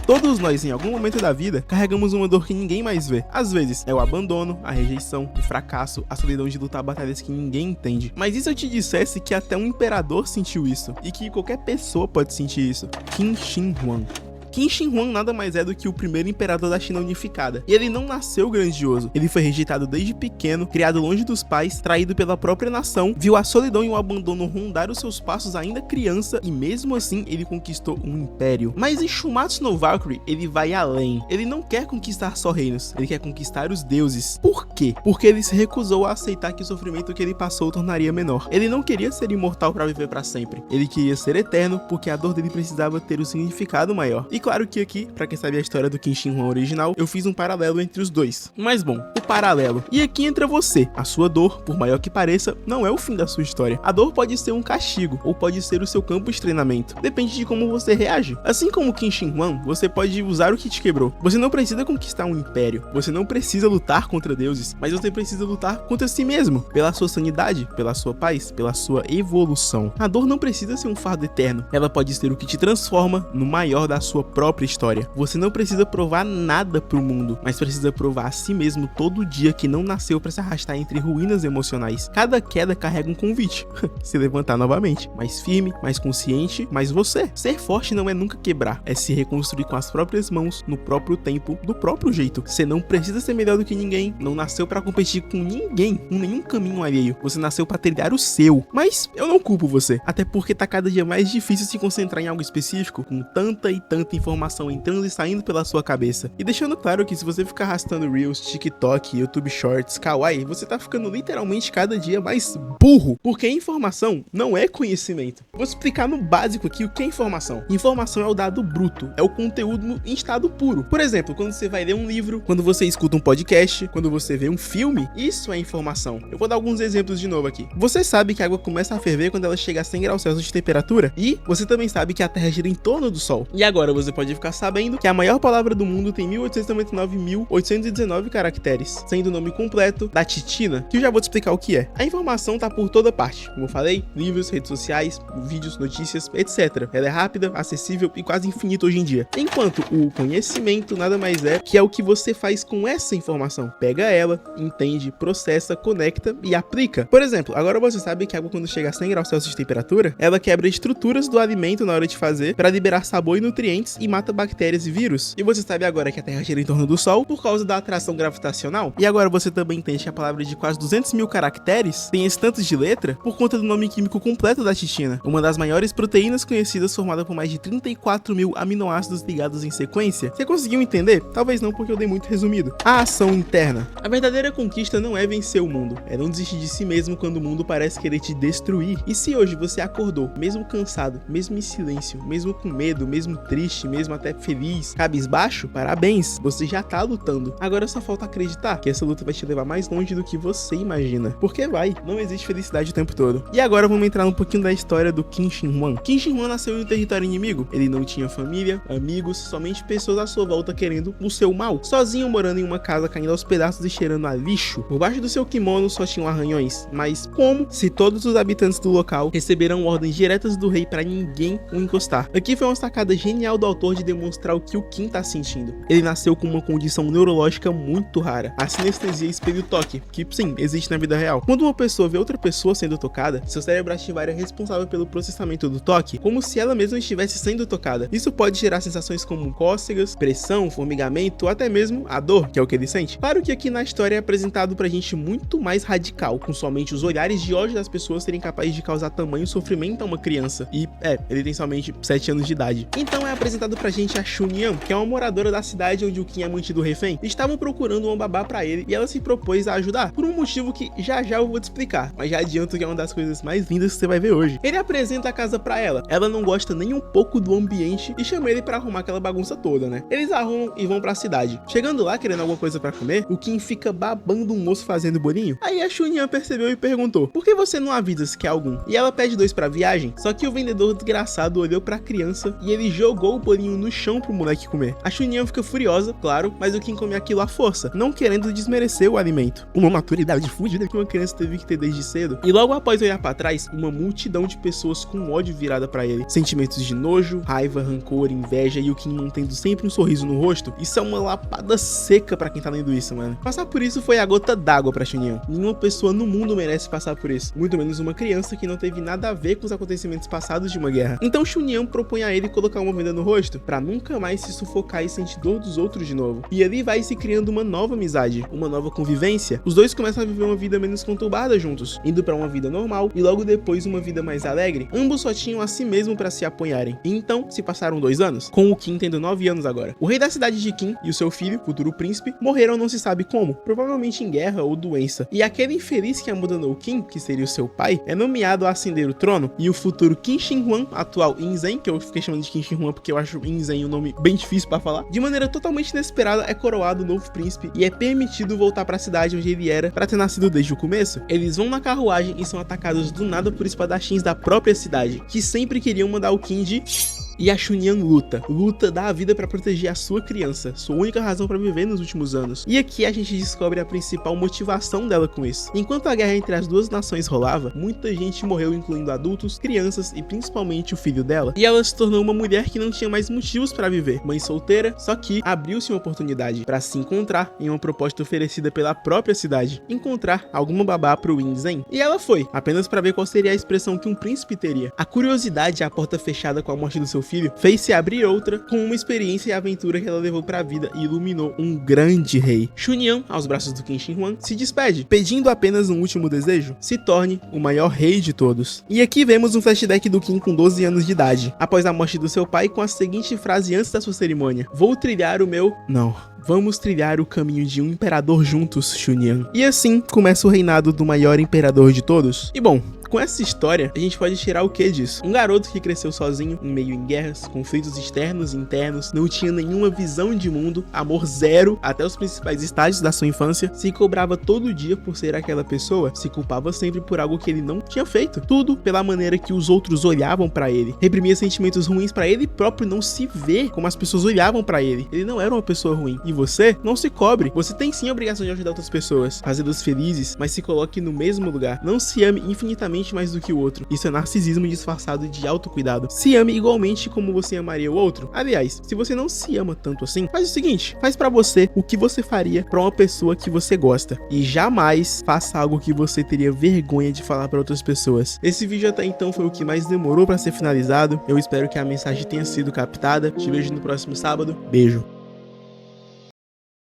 Todos nós, em algum momento da vida, carregamos uma dor que ninguém mais vê. Às vezes, é o abandono, a rejeição, o fracasso, a solidão de lutar batalhas que ninguém entende. Mas e se eu te dissesse que até um imperador sentiu isso? E que qualquer pessoa pode sentir isso? Qin Shi Huang. Qin Shi Huang nada mais é do que o primeiro imperador da China unificada. E ele não nasceu grandioso. Ele foi rejeitado desde pequeno, criado longe dos pais, traído pela própria nação, viu a solidão e o abandono rondar os seus passos ainda criança e mesmo assim ele conquistou um império. Mas em Shumatsu no Valkyrie, ele vai além. Ele não quer conquistar só reinos, ele quer conquistar os deuses. Por quê? Porque ele se recusou a aceitar que o sofrimento que ele passou tornaria menor. Ele não queria ser imortal para viver para sempre. Ele queria ser eterno porque a dor dele precisava ter um significado maior. E claro que aqui, pra quem sabe a história do Qin Shi Huang original, eu fiz um paralelo entre os dois. Mas bom, o paralelo. E aqui entra você. A sua dor, por maior que pareça, não é o fim da sua história. A dor pode ser um castigo, ou pode ser o seu campo de treinamento. Depende de como você reage. Assim como o Qin Shi Huang, você pode usar o que te quebrou. Você não precisa conquistar um império. Você não precisa lutar contra deuses, mas você precisa lutar contra si mesmo. Pela sua sanidade, pela sua paz, pela sua evolução. A dor não precisa ser um fardo eterno. Ela pode ser o que te transforma no maior da sua própria história. Você não precisa provar nada pro mundo, mas precisa provar a si mesmo todo dia que não nasceu para se arrastar entre ruínas emocionais. Cada queda carrega um convite. Se levantar novamente, mais firme, mais consciente, mais você. Ser forte não é nunca quebrar, é se reconstruir com as próprias mãos, no próprio tempo, do próprio jeito. Você não precisa ser melhor do que ninguém, não nasceu para competir com ninguém, com nenhum caminho alheio. Você nasceu para trilhar o seu. Mas eu não culpo você, até porque tá cada dia mais difícil se concentrar em algo específico, com tanta e tanta informação entrando e saindo pela sua cabeça. E deixando claro que se você ficar arrastando Reels, TikTok, YouTube Shorts, Kawaii, você tá ficando literalmente cada dia mais burro, porque informação não é conhecimento. Vou explicar no básico aqui o que é informação. Informação é o dado bruto, é o conteúdo em estado puro. Por exemplo, quando você vai ler um livro, quando você escuta um podcast, quando você vê um filme, isso é informação. Eu vou dar alguns exemplos de novo aqui. Você sabe que a água começa a ferver quando ela chega a 100 graus Celsius de temperatura? E você também sabe que a Terra gira em torno do Sol. E agora você pode ficar sabendo que a maior palavra do mundo tem 1899.819 caracteres, sendo o nome completo da Titina, que eu já vou te explicar o que é. A informação tá por toda parte, como eu falei, livros, redes sociais, vídeos, notícias, etc. Ela é rápida, acessível e quase infinita hoje em dia. Enquanto o conhecimento nada mais é que é o que você faz com essa informação. Pega ela, entende, processa, conecta e aplica. Por exemplo, agora você sabe que a água quando chega a 100 graus Celsius de temperatura, ela quebra estruturas do alimento na hora de fazer para liberar sabor e nutrientes e mata bactérias e vírus. E você sabe agora que a Terra gira em torno do Sol por causa da atração gravitacional. E agora você também entende que a palavra de quase 200 mil caracteres tem esse tanto de letra por conta do nome químico completo da titina, uma das maiores proteínas conhecidas, formada por mais de 34 mil aminoácidos ligados em sequência. Você conseguiu entender? Talvez não, porque eu dei muito resumido. A ação interna. A verdadeira conquista não é vencer o mundo, é não desistir de si mesmo quando o mundo parece querer te destruir. E se hoje você acordou, mesmo cansado, mesmo em silêncio, mesmo com medo, mesmo triste, mesmo até feliz, cabisbaixo, parabéns, você já tá lutando. Agora só falta acreditar que essa luta vai te levar mais longe do que você imagina. Porque vai, não existe felicidade o tempo todo. E agora vamos entrar um pouquinho da história do Qin Shi Huang. Qin Shi Huang nasceu em um território inimigo. Ele não tinha família, amigos, somente pessoas à sua volta querendo o seu mal. Sozinho morando em uma casa caindo aos pedaços e cheirando a lixo. Por baixo do seu kimono só tinham arranhões. Mas como se todos os habitantes do local receberam ordens diretas do rei para ninguém o encostar? Aqui foi uma sacada genial do autor de demonstrar o que o Qin tá sentindo. Ele nasceu com uma condição neurológica muito rara, a sinestesia espelho-toque, que sim, existe na vida real. Quando uma pessoa vê outra pessoa sendo tocada, seu cérebro ativar é responsável pelo processamento do toque, como se ela mesma estivesse sendo tocada. Isso pode gerar sensações como cócegas, pressão, formigamento ou até mesmo a dor, que é o que ele sente. Claro que aqui na história é apresentado pra gente muito mais radical, com somente os olhares de ódio das pessoas serem capazes de causar tamanho sofrimento a uma criança. E ele tem somente 7 anos de idade. Então é apresentado pra gente a Shunyan, que é uma moradora da cidade onde o Qin é mantido refém. Estavam procurando uma babá pra ele e ela se propôs a ajudar, por um motivo que já eu vou te explicar, mas já adianto que é uma das coisas mais lindas que você vai ver hoje. Ele apresenta a casa pra ela não gosta nem um pouco do ambiente e chama ele pra arrumar aquela bagunça toda, né? Eles arrumam e vão pra cidade. Chegando lá, querendo alguma coisa pra comer, o Qin fica babando um moço fazendo bolinho. Aí a Shunyan percebeu e perguntou: por que você não avisa se quer algum? E ela pede 2 pra viagem, só que o vendedor desgraçado olhou pra criança e ele jogou o bolinho no chão pro moleque comer. A Chun-Yi fica furiosa, claro, mas o Kim come aquilo à força, não querendo desmerecer o alimento. Uma maturidade fudida que uma criança teve que ter desde cedo. E logo após olhar pra trás, uma multidão de pessoas com ódio virada pra ele. Sentimentos de nojo, raiva, rancor, inveja e o Kim mantendo sempre um sorriso no rosto. Isso é uma lapada seca pra quem tá lendo isso, mano. Passar por isso foi a gota d'água pra Chun-Yi. Nenhuma pessoa no mundo merece passar por isso. Muito menos uma criança que não teve nada a ver com os acontecimentos passados de uma guerra. Então Chun-Yi propõe a ele colocar uma venda no rosto, pra nunca mais se sufocar e sentir dor dos outros de novo. E ali vai se criando uma nova amizade, uma nova convivência. Os dois começam a viver uma vida menos conturbada juntos, indo pra uma vida normal e logo depois uma vida mais alegre. Ambos só tinham a si mesmo pra se apoiarem. E então se passaram 2 anos, com o Kim tendo 9 anos agora. O rei da cidade de Kim e o seu filho, futuro príncipe, morreram não se sabe como, provavelmente em guerra ou doença. E aquele infeliz que abandonou o Kim, que seria o seu pai, é nomeado a ascender o trono, e o futuro Qin Shi Huang, atual Inzen, que eu fiquei chamando de Qin Shi Huang porque eu acho Inzen um nome bem difícil pra falar, de maneira totalmente inesperada é coroado o novo príncipe e é permitido voltar pra cidade onde ele era pra ter nascido desde o começo. Eles vão na carruagem e são atacados do nada por espadachins da própria cidade, que sempre queriam mandar o Kim de... E a Chun-Yi luta, dá a vida pra proteger a sua criança, sua única razão pra viver nos últimos anos. E aqui a gente descobre a principal motivação dela com isso. Enquanto a guerra entre as duas nações rolava, muita gente morreu, incluindo adultos, crianças e principalmente o filho dela. E ela se tornou uma mulher que não tinha mais motivos pra viver, mãe solteira, só que abriu-se uma oportunidade pra se encontrar em uma proposta oferecida pela própria cidade, encontrar alguma babá pro Inzen. E ela foi, apenas pra ver qual seria a expressão que um príncipe teria. A curiosidade e a porta fechada com a morte do seu filho fez-se abrir outra com uma experiência e aventura que ela levou pra vida e iluminou um grande rei. Chun-Yi, aos braços do Qin Shi Huang, se despede, pedindo apenas um último desejo: se torne o maior rei de todos. E aqui vemos um flashback do Kim com 12 anos de idade, após a morte do seu pai, com a seguinte frase antes da sua cerimônia: vou trilhar o meu... Vamos trilhar o caminho de um imperador juntos, Chun-Yi. E assim começa o reinado do maior imperador de todos. E bom, com essa história, a gente pode tirar o que disso? Um garoto que cresceu sozinho, em meio em guerras, conflitos externos e internos, não tinha nenhuma visão de mundo, amor zero, até os principais estágios da sua infância, se cobrava todo dia por ser aquela pessoa, se culpava sempre por algo que ele não tinha feito, tudo pela maneira que os outros olhavam pra ele, reprimia sentimentos ruins pra ele próprio não se ver como as pessoas olhavam pra ele. Ele não era uma pessoa ruim. E você, não se cobre, você tem sim a obrigação de ajudar outras pessoas, fazê-las felizes, mas se coloque no mesmo lugar. Não se ame infinitamente mais do que o outro. Isso é narcisismo disfarçado de autocuidado. Se ame igualmente como você amaria o outro. Aliás, se você não se ama tanto assim, faz o seguinte: faz pra você o que você faria pra uma pessoa que você gosta. E jamais faça algo que você teria vergonha de falar pra outras pessoas. Esse vídeo até então foi o que mais demorou pra ser finalizado. Eu espero que a mensagem tenha sido captada. Te vejo no próximo sábado. Beijo.